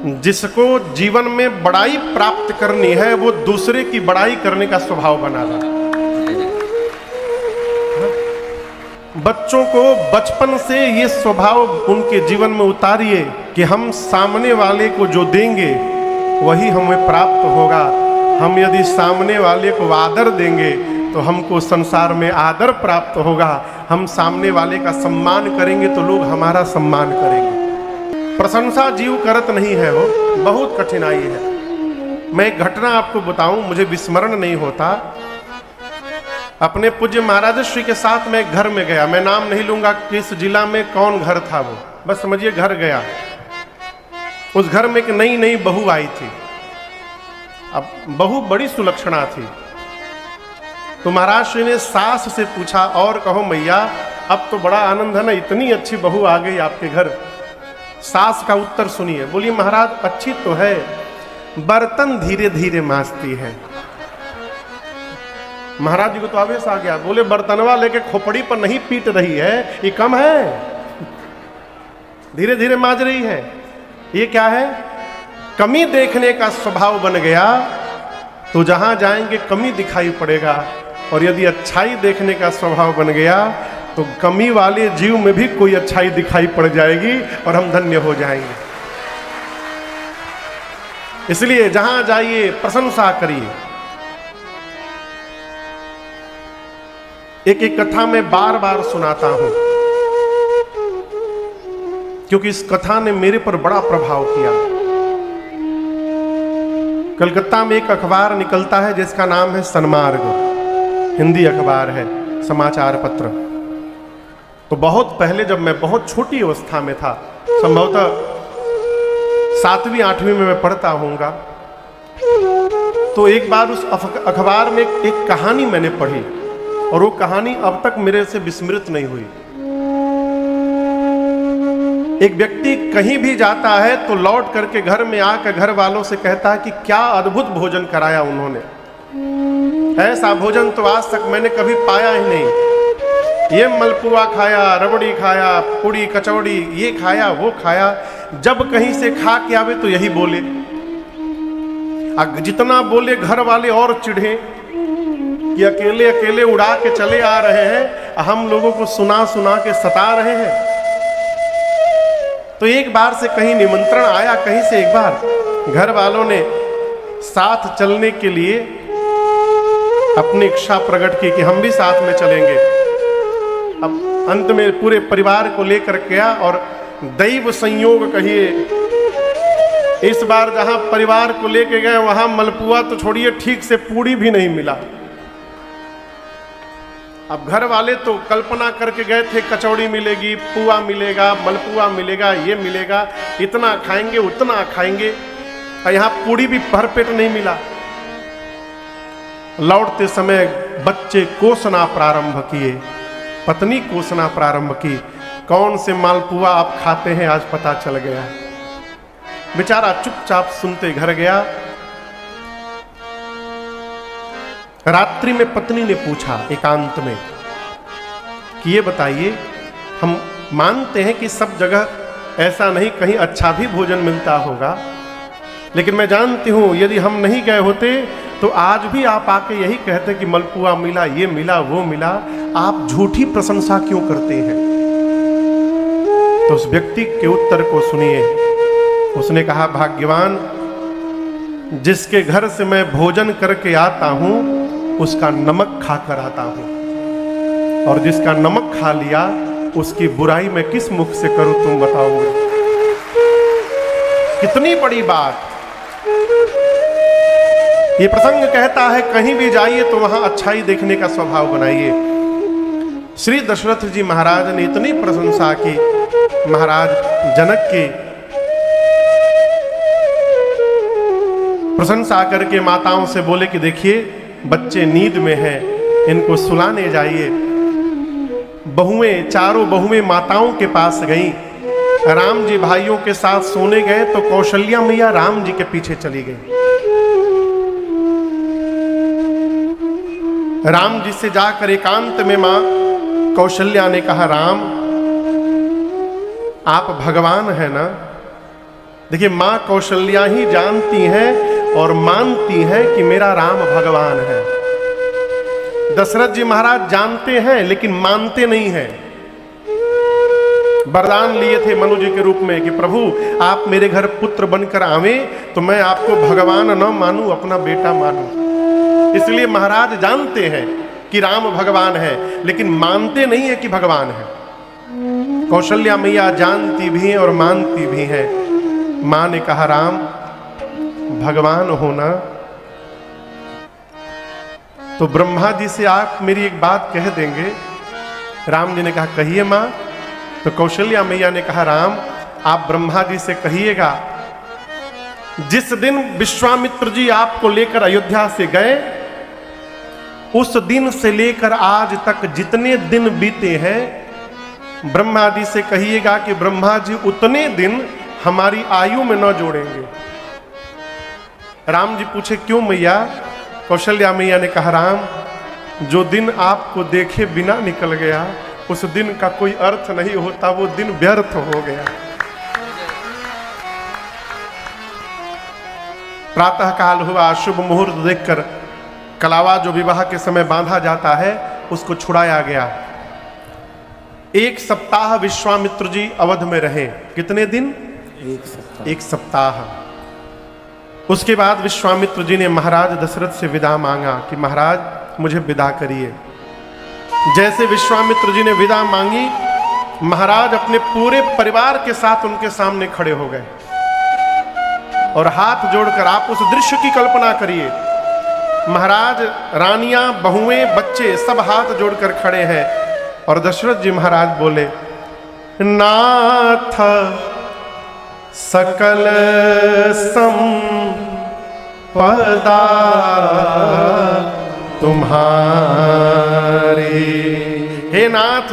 जिसको जीवन में बड़ाई प्राप्त करनी है वो दूसरे की बड़ाई करने का स्वभाव बना रहा। बच्चों को बचपन से ये स्वभाव उनके जीवन में उतारिए कि हम सामने वाले को जो देंगे वही हमें प्राप्त होगा। हम यदि सामने वाले को आदर देंगे तो हमको संसार में आदर प्राप्त होगा। हम सामने वाले का सम्मान करेंगे तो लोग हमारा सम्मान करेंगे। प्रशंसा जीव करत नहीं है, हो बहुत कठिनाई है। मैं एक घटना आपको बताऊं, मुझे विस्मरण नहीं होता। अपने पूज्य महाराज श्री के साथ मैं घर में गया, मैं नाम नहीं लूंगा किस जिला में कौन घर था वो, बस समझिए घर गया। उस घर में एक नई नई बहू आई थी। अब बहू बड़ी सुलक्षणा थी। तो महाराज श्री ने सास से पूछा, और कहो मैया, अब तो बड़ा आनंद है ना, इतनी अच्छी बहू आ गई आपके घर। सास का उत्तर सुनिए, बोली महाराज अच्छी तो है, बर्तन धीरे धीरे मांजती है। महाराज जी को तो आवेश आ गया, बोले बर्तनवा लेके खोपड़ी पर नहीं पीट रही है, ये कम है, धीरे धीरे मांज रही है। ये क्या है? कमी देखने का स्वभाव बन गया तो जहां जाएंगे कमी दिखाई पड़ेगा, और यदि अच्छाई देखने का स्वभाव बन गया तो कमी वाले जीव में भी कोई अच्छाई दिखाई पड़ जाएगी और हम धन्य हो जाएंगे। इसलिए जहां जाइए प्रशंसा करिए। एक एक कथा मैं बार बार सुनाता हूं क्योंकि इस कथा ने मेरे पर बड़ा प्रभाव किया। कलकत्ता में एक अखबार निकलता है जिसका नाम है सन्मार्ग, हिंदी अखबार है, समाचार पत्र। तो बहुत पहले जब मैं बहुत छोटी अवस्था में था, संभवतः 7वीं 8वीं में मैं पढ़ता होऊंगा, तो एक बार उस अखबार में एक कहानी मैंने पढ़ी और वो कहानी अब तक मेरे से विस्मृत नहीं हुई। एक व्यक्ति कहीं भी जाता है तो लौट करके घर में आकर घर वालों से कहता है कि क्या अद्भुत भोजन कराया उन्होंने, ऐसा भोजन तो आज तक मैंने कभी पाया ही नहीं। ये मलपुआ खाया, रबड़ी खाया, पूड़ी कचौड़ी, ये खाया वो खाया। जब कहीं से खा के आवे तो यही बोले, जितना बोले घर वाले और चिढ़े कि अकेले अकेले उड़ा के चले आ रहे हैं, हम लोगों को सुना सुना के सता रहे हैं। तो एक बार से कहीं निमंत्रण आया, कहीं से एक बार घर वालों ने साथ चलने के लिए अपनी इच्छा प्रकट की कि हम भी साथ में चलेंगे। अब अंत में पूरे परिवार को लेकर गया और दैव संयोग कहिए, इस बार जहां परिवार को लेकर गए वहां मलपुआ तो छोड़िए, ठीक से पूड़ी भी नहीं मिला। अब घर वाले तो कल्पना करके गए थे कचौड़ी मिलेगी, पुआ मिलेगा, मलपुआ मिलेगा, ये मिलेगा, इतना खाएंगे उतना खाएंगे, और यहाँ पूड़ी भी भरपेट नहीं मिला। लौटते समय बच्चे कोसना प्रारंभ किए, पत्नी कोसना प्रारंभ की, कौन से मालपुआ आप खाते हैं आज पता चल गया। बेचारा चुपचाप सुनते घर गया। रात्रि में पत्नी ने पूछा एकांत में कि ये बताइए, हम मानते हैं कि सब जगह ऐसा नहीं, कहीं अच्छा भी भोजन मिलता होगा, लेकिन मैं जानती हूं यदि हम नहीं गए होते तो आज भी आप आके यही कहते कि मलपुआ मिला, ये मिला, वो मिला। आप झूठी प्रशंसा क्यों करते हैं? तो उस व्यक्ति के उत्तर को सुनिए। उसने कहा, भाग्यवान जिसके घर से मैं भोजन करके आता हूं उसका नमक खाकर आता हूं, और जिसका नमक खा लिया उसकी बुराई मैं किस मुख से करूं, तुम बताओगे। कितनी बड़ी बात। ये प्रसंग कहता है कहीं भी जाइए तो वहां अच्छाई देखने का स्वभाव बनाइए। श्री दशरथ जी महाराज ने इतनी प्रशंसा की महाराज जनक की, प्रशंसा करके माताओं से बोले कि देखिए बच्चे नींद में हैं, इनको सुलाने जाइए। बहुएं, चारों बहुएं माताओं के पास गईं। राम जी भाइयों के साथ सोने गए तो कौशल्या मैया राम जी के पीछे चली गई। राम जी से जाकर एकांत में मां कौशल्या ने कहा, राम आप भगवान है ना, देखिए, माँ कौशल्या ही जानती हैं और मानती हैं कि मेरा राम भगवान है। दशरथ जी महाराज जानते हैं लेकिन मानते नहीं हैं। वरदान लिए थे मनु जी के रूप में कि प्रभु आप मेरे घर पुत्र बनकर आवे तो मैं आपको भगवान न मानूं, अपना बेटा मानूं। इसलिए महाराज जानते हैं कि राम भगवान है लेकिन मानते नहीं है कि भगवान है। कौशल्या मैया जानती भी हैं और मानती भी हैं। मां ने कहा, राम भगवान होना तो ब्रह्मा जी से आप मेरी एक बात कह देंगे। राम जी ने कहा, कहिए मां। तो कौशल्या मैया ने कहा, राम आप ब्रह्मा जी से कहिएगा, जिस दिन विश्वामित्र जी आपको लेकर अयोध्या से गए, उस दिन से लेकर आज तक जितने दिन बीते हैं, ब्रह्मा जी से कहिएगा कि ब्रह्मा जी उतने दिन हमारी आयु में न जोड़ेंगे। राम जी पूछे, क्यों मैया? कौशल्या मैया ने कहा, राम जो दिन आपको देखे बिना निकल गया, उस दिन का कोई अर्थ नहीं होता, वो दिन व्यर्थ हो गया। प्रातः काल हुआ, शुभ मुहूर्त देखकर कलावा जो विवाह के समय बांधा जाता है उसको छुड़ाया गया। 1 सप्ताह विश्वामित्र जी अवध में रहे। कितने दिन? 1 सप्ताह। उसके बाद विश्वामित्र जी ने महाराज दशरथ से विदा मांगा कि महाराज मुझे विदा करिए। जैसे विश्वामित्र जी ने विदा मांगी, महाराज अपने पूरे परिवार के साथ उनके सामने खड़े हो गए और हाथ जोड़कर, आप उस दृश्य की कल्पना करिए, महाराज, रानियां, बहुएं, बच्चे सब हाथ जोड़कर खड़े हैं और दशरथ जी महाराज बोले, नाथ सकल संपदा तुम्हारी। हे नाथ,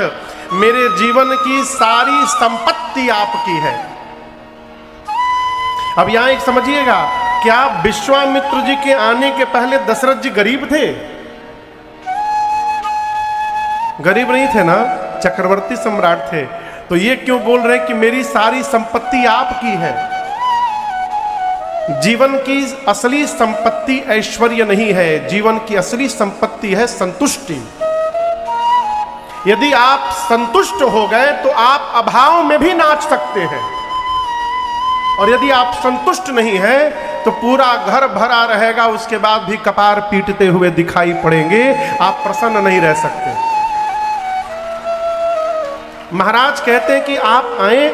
मेरे जीवन की सारी संपत्ति आपकी है। अब यहां एक समझिएगा, क्या विश्वामित्र जी के आने के पहले दशरथ जी गरीब थे? गरीब नहीं थे ना, चक्रवर्ती सम्राट थे। तो ये क्यों बोल रहे हैं कि मेरी सारी संपत्ति आपकी है? जीवन की असली संपत्ति ऐश्वर्य नहीं है, जीवन की असली संपत्ति है संतुष्टि। यदि आप संतुष्ट हो गए तो आप अभाव में भी नाच सकते हैं, और यदि आप संतुष्ट नहीं हैं तो पूरा घर भरा रहेगा, उसके बाद भी कपार पीटते हुए दिखाई पड़ेंगे, आप प्रसन्न नहीं रह सकते। महाराज कहते हैं कि आप आए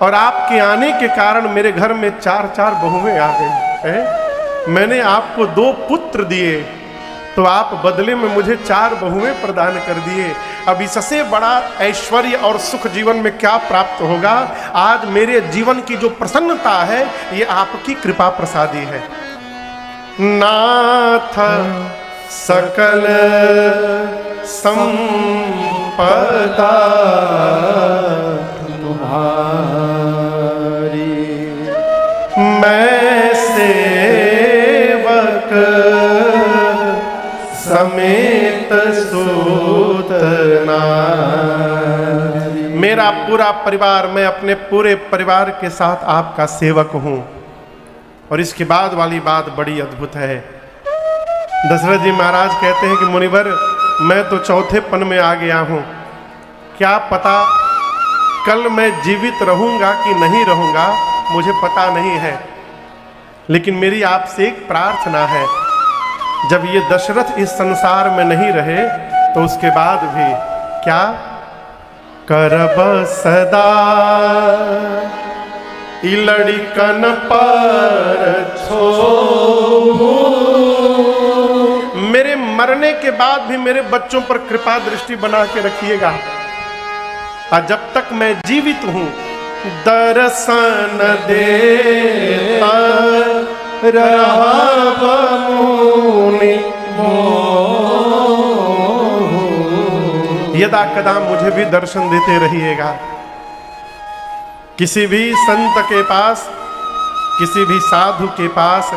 और आपके आने के कारण मेरे घर में 4 बहुएं आ गई हैं। मैंने आपको 2 पुत्र दिए तो आप बदले में मुझे 4 बहुएं प्रदान कर दिए। अब इससे बड़ा ऐश्वर्य और सुख जीवन में क्या प्राप्त होगा? आज मेरे जीवन की जो प्रसन्नता है ये आपकी कृपा प्रसादी है। नाथ सकल संपदा तुम्हारी, मैं सेवक समेत सूत नारी। मेरा पूरा परिवार, मैं अपने पूरे परिवार के साथ आपका सेवक हूं। और इसके बाद वाली बात बड़ी अद्भुत है। दशरथ जी महाराज कहते हैं कि मुनिवर, मैं तो चौथेपन में आ गया हूं, क्या पता कल मैं जीवित रहूंगा कि नहीं रहूंगा, मुझे पता नहीं है। लेकिन मेरी आपसे एक प्रार्थना है, जब ये दशरथ इस संसार में नहीं रहे तो उसके बाद भी क्या करब सदा लड़िकन पर छोड़ू। मेरे मरने के बाद भी मेरे बच्चों पर कृपा दृष्टि बना के रखिएगा, और जब तक मैं जीवित हूं दर्शन देता रहब मुनि मोह। यदा कदा मुझे भी दर्शन देते रहिएगा। किसी भी संत के पास, किसी भी साधु के पास,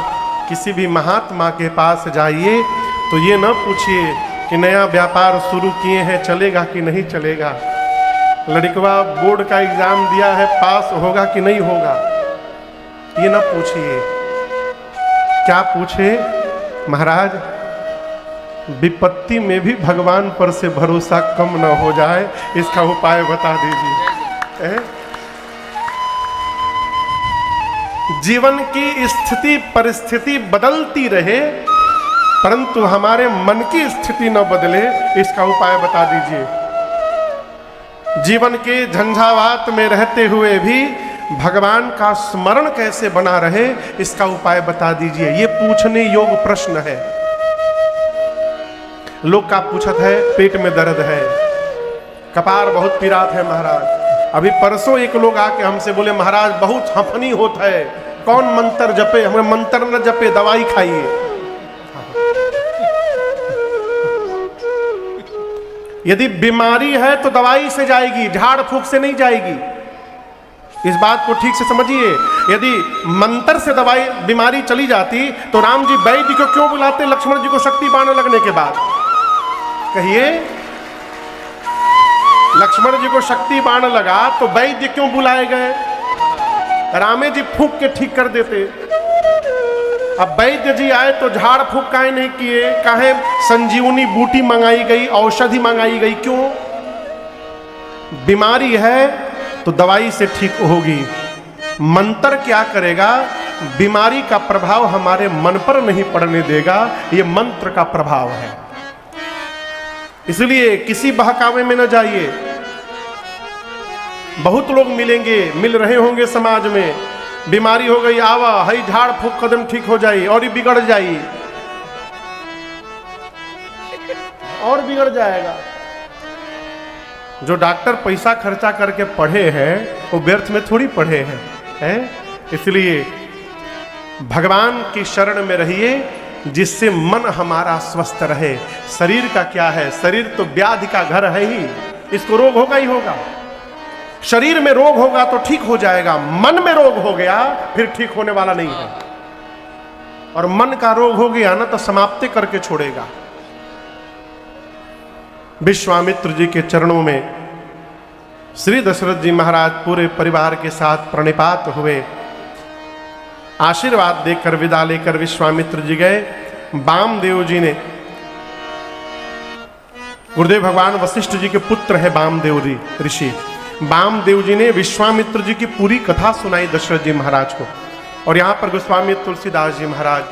किसी भी महात्मा के पास जाइए तो ये न पूछिए कि नया व्यापार शुरू किए हैं, चलेगा कि नहीं चलेगा, लड़कवा बोर्ड का एग्जाम दिया है, पास होगा कि नहीं होगा। ये ना पूछिए। क्या पूछे महाराज? विपत्ति में भी भगवान पर से भरोसा कम न हो जाए, इसका उपाय बता दीजिए। जीवन की स्थिति परिस्थिति बदलती रहे परंतु हमारे मन की स्थिति न बदले, इसका उपाय बता दीजिए। जीवन के झंझावात में रहते हुए भी भगवान का स्मरण कैसे बना रहे, इसका उपाय बता दीजिए। ये पूछने योग्य प्रश्न है। लोग का पूछत है पेट में दर्द है, कपार बहुत पीरात है महाराज। अभी परसों एक लोग आके हमसे बोले महाराज बहुत हफनी होता है, कौन मंत्र जपे? हमें मंत्र न जपे, दवाई खाइए। यदि बीमारी है तो दवाई से जाएगी, झाड़ फूक से नहीं जाएगी। इस बात को ठीक से समझिए। यदि मंत्र से दवाई बीमारी चली जाती तो राम जी वैद्य को क्यों बुलाते लक्ष्मण जी को शक्ति बाण लगने के बाद? कहिए, लक्ष्मण जी को शक्ति बाण लगा तो वैद्य क्यों बुलाए गए? रामे जी फूंक के ठीक कर देते। अब वैद्य जी आए तो झाड़ फूक काहे नहीं किए? काहे संजीवनी बूटी मंगाई गई, औषधि मंगाई गई, क्यों? बीमारी है तो दवाई से ठीक होगी। मंत्र क्या करेगा? बीमारी का प्रभाव हमारे मन पर नहीं पड़ने देगा, ये मंत्र का प्रभाव है। इसलिए किसी बहकावे में न जाइए। बहुत लोग मिलेंगे, मिल रहे होंगे समाज में, बीमारी हो गई, आवा हई झाड़ फूक कदम ठीक हो जाई, और ही बिगड़ जाई, और बिगड़ जाएगा। जो डॉक्टर पैसा खर्चा करके पढ़े हैं वो व्यर्थ में थोड़ी पढ़े हैं। इसलिए भगवान की शरण में रहिए जिससे मन हमारा स्वस्थ रहे। शरीर का क्या है? शरीर तो व्याधि का घर है ही, इसको रोग होगा ही होगा। शरीर में रोग होगा तो ठीक हो जाएगा, मन में रोग हो गया फिर ठीक होने वाला नहीं है। और मन का रोग हो गया ना तो समाप्ति करके छोड़ेगा। विश्वामित्र जी के चरणों में श्री दशरथ जी महाराज पूरे परिवार के साथ प्रणिपात हुए। आशीर्वाद देकर विदा लेकर विश्वामित्र जी गए। वामदेव जी ने, गुरुदेव भगवान वशिष्ठ जी के पुत्र है वामदेव ऋषि, वामदेव जी ने विश्वामित्र जी की पूरी कथा सुनाई दशरथ जी महाराज को। और यहाँ पर गोस्वामी तुलसीदास जी महाराज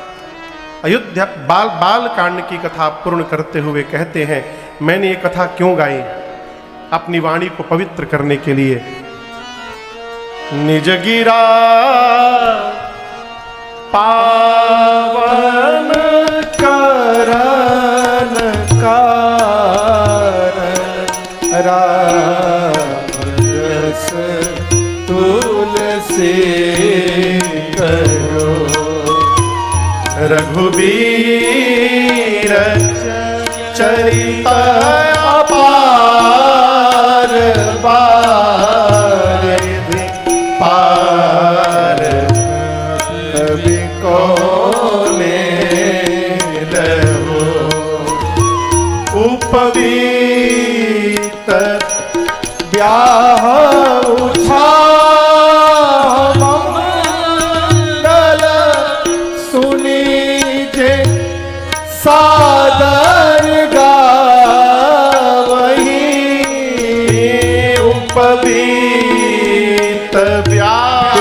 अयोध्या बाल कांड की कथा पूर्ण करते हुए कहते हैं, मैंने ये कथा क्यों गाई? अपनी वाणी को पवित्र करने के लिए। निज गिरा पावन करन रामरस तुलसी करो, रघुबीर चरित अपार बारिधि पार कवि को रहो, उपवीत ब्याह उठा मंगल सुनीजे सादर गावही, उपवीत ब्याह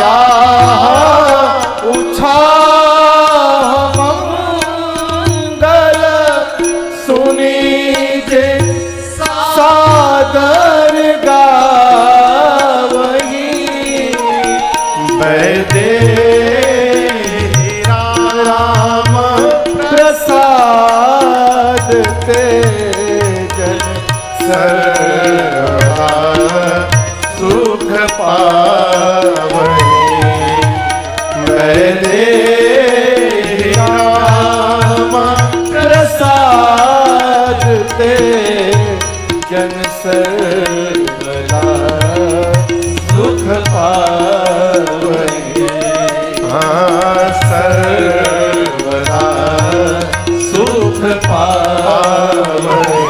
उठा मंगल सुनीजे सादर गावही, वैदेही राम प्रसाद ते जन सर्वा सुख पावही, वैदेही राम प्रसाद ते जन सर्वदा सुख पावही। हाँ, सर्वदा सुख पावही,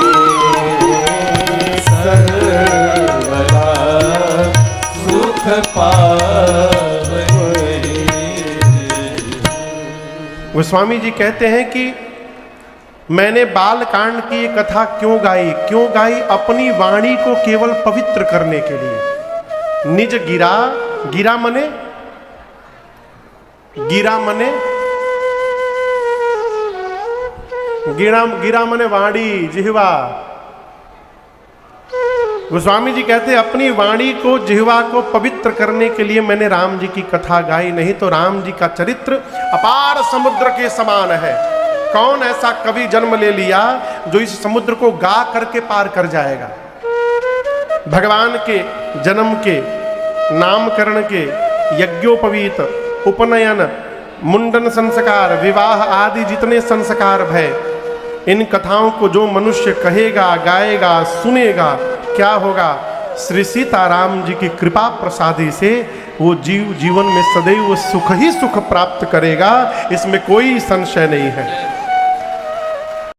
सर्वदा सुख पावही। गोस्वामी जी कहते हैं कि मैंने बाल कांड की कथा क्यों गाई? क्यों गाई? अपनी वाणी को केवल पवित्र करने के लिए। निज गिरा, गिरा मने, गिरा मने, गिरा मने वाणी, जिह्वा। गोस्वामी जी कहते हैं अपनी वाणी को, जिह्वा को पवित्र करने के लिए मैंने राम जी की कथा गाई, नहीं तो राम जी का चरित्र अपार समुद्र के समान है। कौन ऐसा कवि जन्म ले लिया जो इस समुद्र को गा करके पार कर जाएगा? भगवान के जन्म के, नामकरण के, यज्ञोपवीत, उपनयन, मुंडन संस्कार, विवाह आदि जितने संस्कार भय, इन कथाओं को जो मनुष्य कहेगा, गाएगा, सुनेगा, क्या होगा? श्री सीताराम जी की कृपा प्रसादी से वो जीवन में सदैव सुख ही सुख प्राप्त करेगा, इसमें कोई संशय नहीं है।